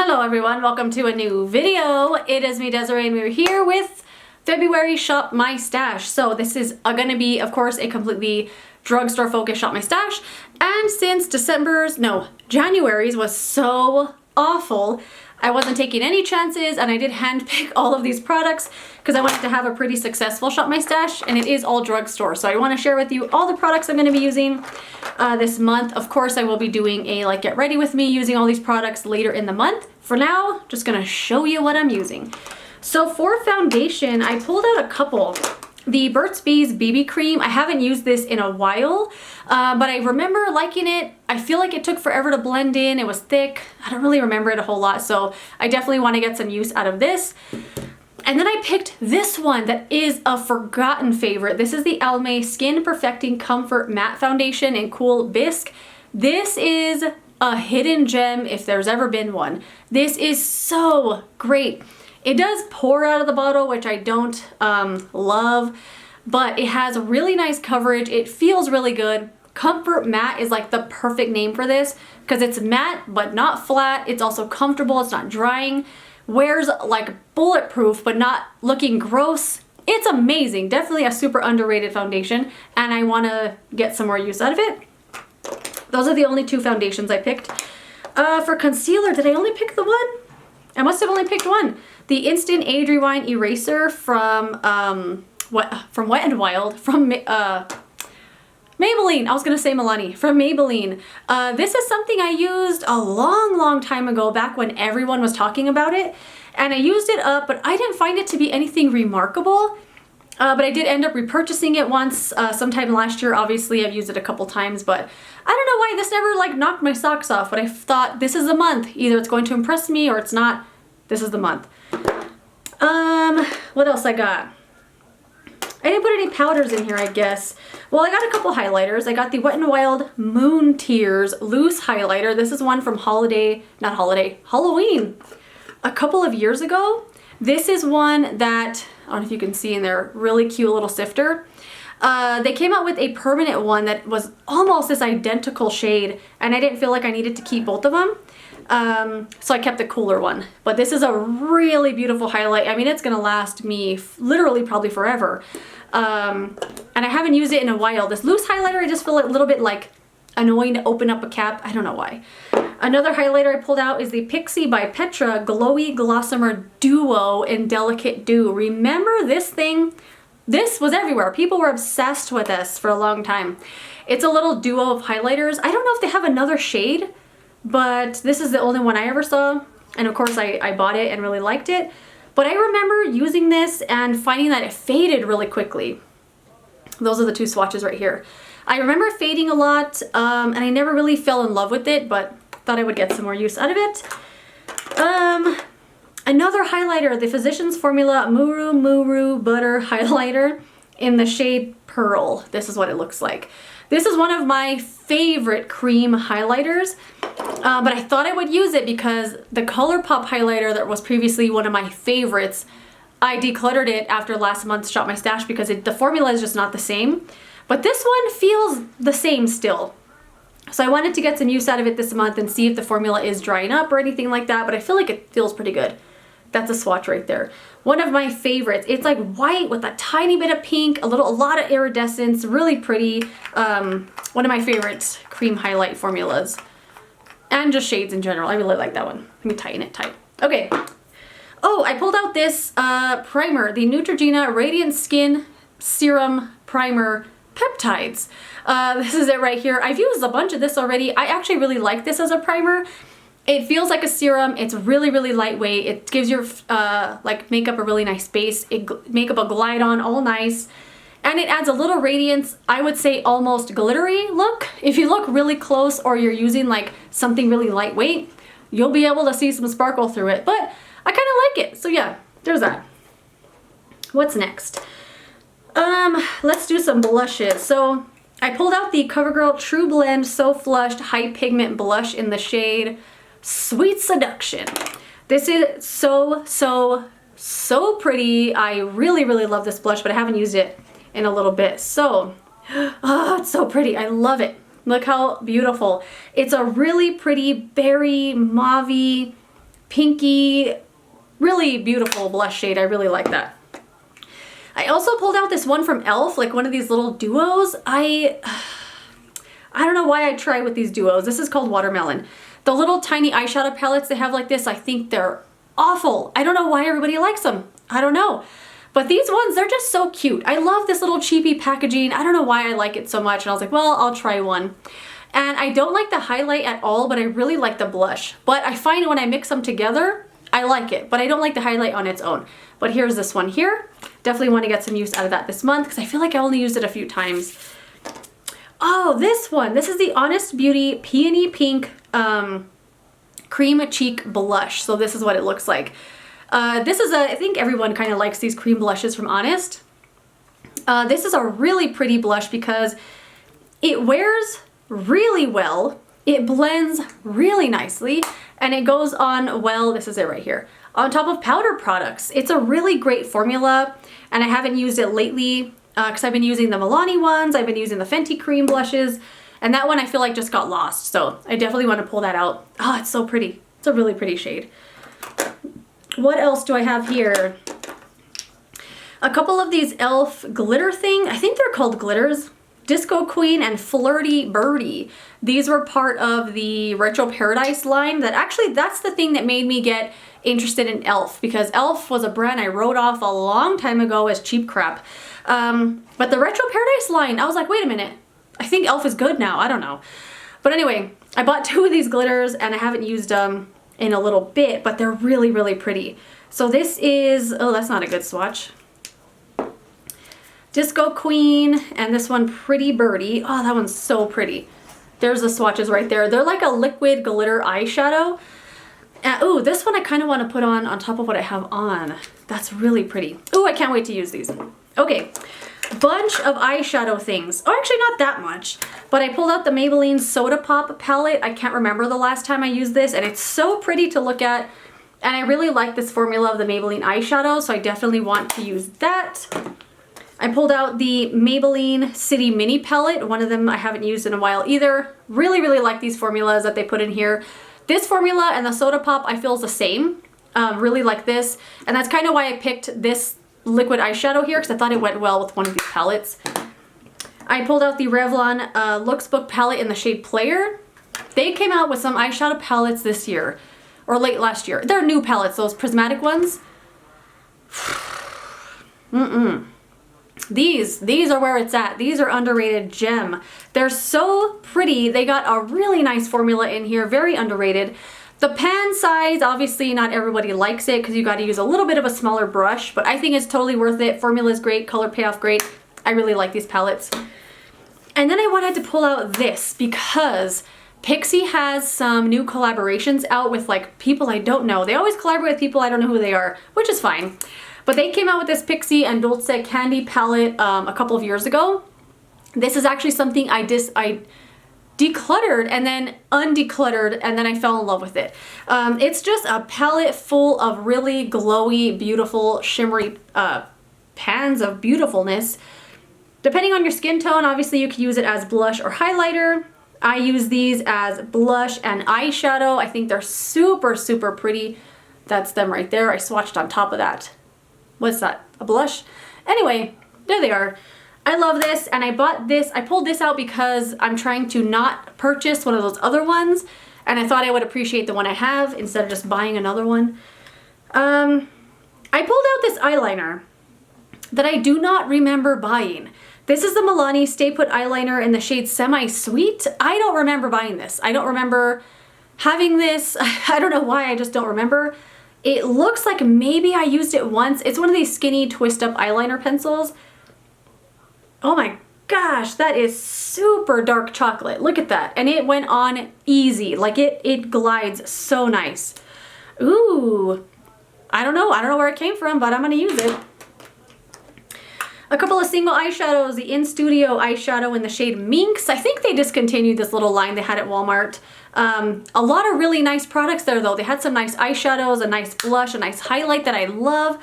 Hello everyone, welcome to a new video. It is me, Desiree, and we're here with February Shop My Stash. So this is gonna be, of course, a completely drugstore focused Shop My Stash. And since January's was so awful, I wasn't taking any chances and I did handpick all of these products because I wanted to have a pretty successful Shop My Stash, and it is all drugstore. So I want to share with you all the products I'm going to be using this month. Of course, I will be doing a get ready with me using all these products later in the month. For now, just going to show you what I'm using. So for foundation, I pulled out a couple. The Burt's Bees BB Cream. I haven't used this in a while, but I remember liking it. I feel like it took forever to blend in. It was thick. I don't really remember it a whole lot, so I definitely want to get some use out of this. And then I picked this one that is a forgotten favorite. This is the Elme Skin Perfecting Comfort Matte Foundation in Cool Bisque. This is a hidden gem if there's ever been one. This is so great. It does pour out of the bottle, which I don't love, but it has really nice coverage. It feels really good. Comfort Matte is like the perfect name for this because it's matte but not flat. It's also comfortable. It's not drying. Wears like bulletproof but not looking gross. It's amazing. Definitely a super underrated foundation, and I want to get some more use out of it. Those are the only two foundations I picked. For concealer, did I only pick the one? I must have only picked one. The Instant Age Rewind Eraser from Wet n Wild, from Maybelline. I was gonna say Milani, from Maybelline. This is something I used a long time ago, back when everyone was talking about it, and I used it up, but I didn't find it to be anything remarkable. But I did end up repurchasing it once, sometime last year. Obviously, I've used it a couple times, but I don't know why this never knocked my socks off. But I thought, this is the month. Either it's going to impress me or it's not. This is the month. What else I got? I didn't put any powders in here, I guess. Well, I got a couple highlighters. I got the Wet n Wild Moon Tears Loose Highlighter. This is one from Halloween a couple of years ago. This is one that, I don't know if you can see in there, really cute little sifter. They came out with a permanent one that was almost this identical shade, and I didn't feel like I needed to keep both of them. So I kept the cooler one. But this is a really beautiful highlight. I mean, it's gonna last me literally probably forever. And I haven't used it in a while. This loose highlighter, I just feel a little bit annoying to open up a cap. I don't know why. Another highlighter I pulled out is the Pixie by Petra Glowy Glossomer Duo in Delicate Dew. Remember this thing? This was everywhere. People were obsessed with this for a long time. It's a little duo of highlighters. I don't know if they have another shade, but this is the only one I ever saw. And of course I bought it and really liked it. But I remember using this and finding that it faded really quickly. Those are the two swatches right here. I remember it fading a lot, and I never really fell in love with it, but thought I would get some more use out of it. Another highlighter, the Physicians Formula Murumuru Butter Highlighter in the shade Pearl. This is what it looks like. This is one of my favorite cream highlighters, but I thought I would use it because the ColourPop highlighter that was previously one of my favorites, I decluttered it after last month's Shop My Stash because the formula is just not the same. But this one feels the same still. So I wanted to get some use out of it this month and see if the formula is drying up or anything like that, but I feel like it feels pretty good. That's a swatch right there. One of my favorites. It's like white with a tiny bit of pink, a lot of iridescence, really pretty. One of my favorite cream highlight formulas. And just shades in general. I really like that one. Let me tighten it tight. Okay. Oh, I pulled out this primer, the Neutrogena Radiant Skin Serum Primer Peptides. This is it right here. I've used a bunch of this already. I actually really like this as a primer. It feels like a serum. It's really lightweight. It gives your makeup a really nice base. Makeup a glide on, all nice. And it adds a little radiance, I would say almost glittery look. If you look really close or you're using something really lightweight, you'll be able to see some sparkle through it. But I kind of like it. So yeah, there's that. What's next? Let's do some blushes. So I pulled out the CoverGirl True Blend So Flushed High Pigment Blush in the shade Sweet Seduction. This is so pretty. I really love this blush, but I haven't used it in a little bit. So, oh, it's so pretty. I love it. Look how beautiful. It's a really pretty berry, mauve-y, pinky, really beautiful blush shade. I really like that. I also pulled out this one from Elf, like one of these little duos. I don't know why I try with these duos. This is called Watermelon. The little tiny eyeshadow palettes they have like this, I think they're awful. I don't know why everybody likes them. I don't know. But these ones, they're just so cute. I love this little cheapy packaging. I don't know why I like it so much. And I was like, well, I'll try one. And I don't like the highlight at all, but I really like the blush. But I find when I mix them together, I like it. But I don't like the highlight on its own. But here's this one here. Definitely want to get some use out of that this month because I feel like I only used it a few times. Oh, this one. This is the Honest Beauty Peony Pink Cream Cheek Blush. So this is what it looks like. This is I think everyone kind of likes these cream blushes from Honest. This is a really pretty blush because it wears really well. It blends really nicely and it goes on well, this is it right here, on top of powder products. It's a really great formula and I haven't used it lately because I've been using the Milani ones, I've been using the Fenty cream blushes, and that one I feel like just got lost. So I definitely want to pull that out. Oh, it's so pretty. It's a really pretty shade. What else do I have here? A couple of these Elf glitter thing. I think they're called glitters. Disco Queen and Flirty Birdie. These were part of the Retro Paradise line. That's the thing that made me get interested in Elf, because Elf was a brand I wrote off a long time ago as cheap crap. But the Retro Paradise line, I was like, wait a minute, I think Elf is good now. I don't know. But anyway, I bought 2 of these glitters and I haven't used them in a little bit, but they're really, really pretty. So this is, oh, that's not a good swatch. Disco Queen, and this one Pretty Birdie. Oh, that one's so pretty. There's the swatches right there. They're like a liquid glitter eyeshadow. Oh, this one I kind of want to put on top of what I have on. That's really pretty. Oh, I can't wait to use these. Okay, bunch of eyeshadow things. Oh, actually not that much, but I pulled out the Maybelline Soda Pop palette. I can't remember the last time I used this, and it's so pretty to look at. And I really like this formula of the Maybelline eyeshadow, so I definitely want to use that. I pulled out the Maybelline City Mini Palette. One of them I haven't used in a while either. Really, really like these formulas that they put in here. This formula and the Soda Pop I feel is the same. Really like this. And that's kind of why I picked this liquid eyeshadow here, because I thought it went well with one of these palettes. I pulled out the Revlon Looks Book palette in the shade Player. They came out with some eyeshadow palettes this year, or late last year. They're new palettes, those prismatic ones. These are where it's at. These are underrated gem. They're so pretty. They got a really nice formula in here, very underrated. The pan size, obviously not everybody likes it because you got to use a little bit of a smaller brush, but I think it's totally worth it. Formula is great, color payoff great. I really like these palettes. And then I wanted to pull out this because Pixie has some new collaborations out with like people I don't know. They always collaborate with people I don't know who they are, which is fine. But they came out with this Pixie and Dulce candy palette a couple of years ago. This is actually something I decluttered and then undecluttered, and then I fell in love with it. It's just a palette full of really glowy, beautiful, shimmery pans of beautifulness. Depending on your skin tone, obviously you can use it as blush or highlighter. I use these as blush and eyeshadow. I think they're super, super pretty. That's them right there. I swatched on top of that. What's that? A blush? Anyway, there they are. I love this, and I bought this. I pulled this out because I'm trying to not purchase one of those other ones, and I thought I would appreciate the one I have instead of just buying another one. I pulled out this eyeliner that I do not remember buying. This is the Milani Stay Put eyeliner in the shade Semi Sweet. I don't remember buying this. I don't remember having this. I don't know why, I just don't remember. It looks like maybe I used it once. It's one of these skinny twist up eyeliner pencils. Oh my gosh, that is super dark chocolate. Look at that. And it went on easy. Like it glides so nice. Ooh, I don't know where it came from, but I'm gonna use it. A couple of single eyeshadows, the In Studio eyeshadow in the shade Minx. I think they discontinued this little line they had at Walmart. A lot of really nice products there though. They had some nice eyeshadows, a nice blush, a nice highlight that I love.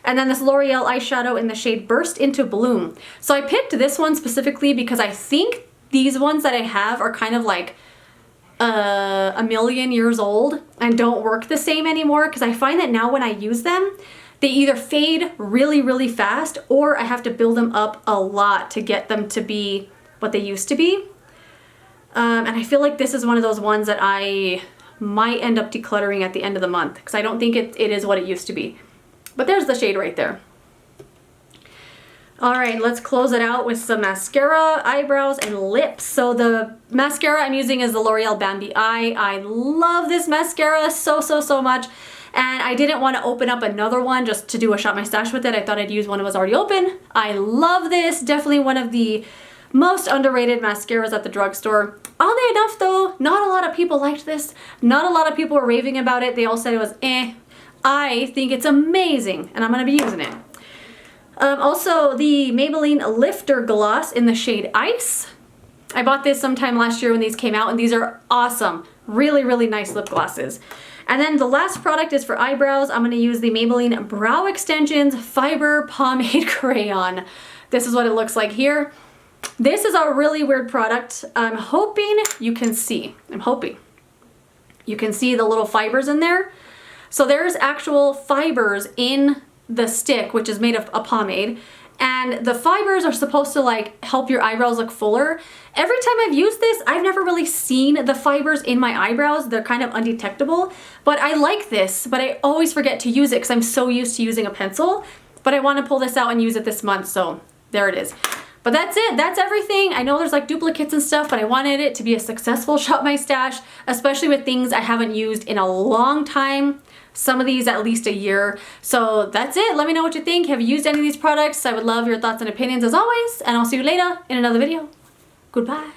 And then this L'Oreal eyeshadow in the shade Burst Into Bloom. So I picked this one specifically because I think these ones that I have are kind of like a million years old and don't work the same anymore, because I find that now when I use them, they either fade really, really fast, or I have to build them up a lot to get them to be what they used to be. And I feel like this is one of those ones that I might end up decluttering at the end of the month, because I don't think it is what it used to be. But there's the shade right there. All right, let's close it out with some mascara, eyebrows, and lips. So the mascara I'm using is the L'Oreal Bambi Eye. I love this mascara so, so, so much. And I didn't want to open up another one just to do a Shop My Stash with it. I thought I'd use one that was already open. I love this. Definitely one of the most underrated mascaras at the drugstore. Oddly enough though, not a lot of people liked this. Not a lot of people were raving about it. They all said it was eh. I think it's amazing, and I'm going to be using it. Also, the Maybelline Lifter Gloss in the shade Ice. I bought this sometime last year when these came out, and these are awesome. Really, really nice lip glosses. And then the last product is for eyebrows. I'm going to use the Maybelline Brow Extensions Fibre Pomade Crayon. This is what it looks like here. This is a really weird product. I'm hoping you can see. I'm hoping you can see the little fibers in there. So there's actual fibers in the stick, which is made of a pomade, and the fibers are supposed to like help your eyebrows look fuller. Every time I've used this, I've never really seen the fibers in my eyebrows. They're kind of undetectable, but I like this, but I always forget to use it because I'm so used to using a pencil. But I want to pull this out and use it this month, so there it is. But that's it. That's everything. I know there's like duplicates and stuff, but I wanted it to be a successful Shop My Stash, especially with things I haven't used in a long time. Some of these at least a year. So that's it. Let me know what you think. Have you used any of these products? I would love your thoughts and opinions as always, and I'll see you later in another video. Goodbye.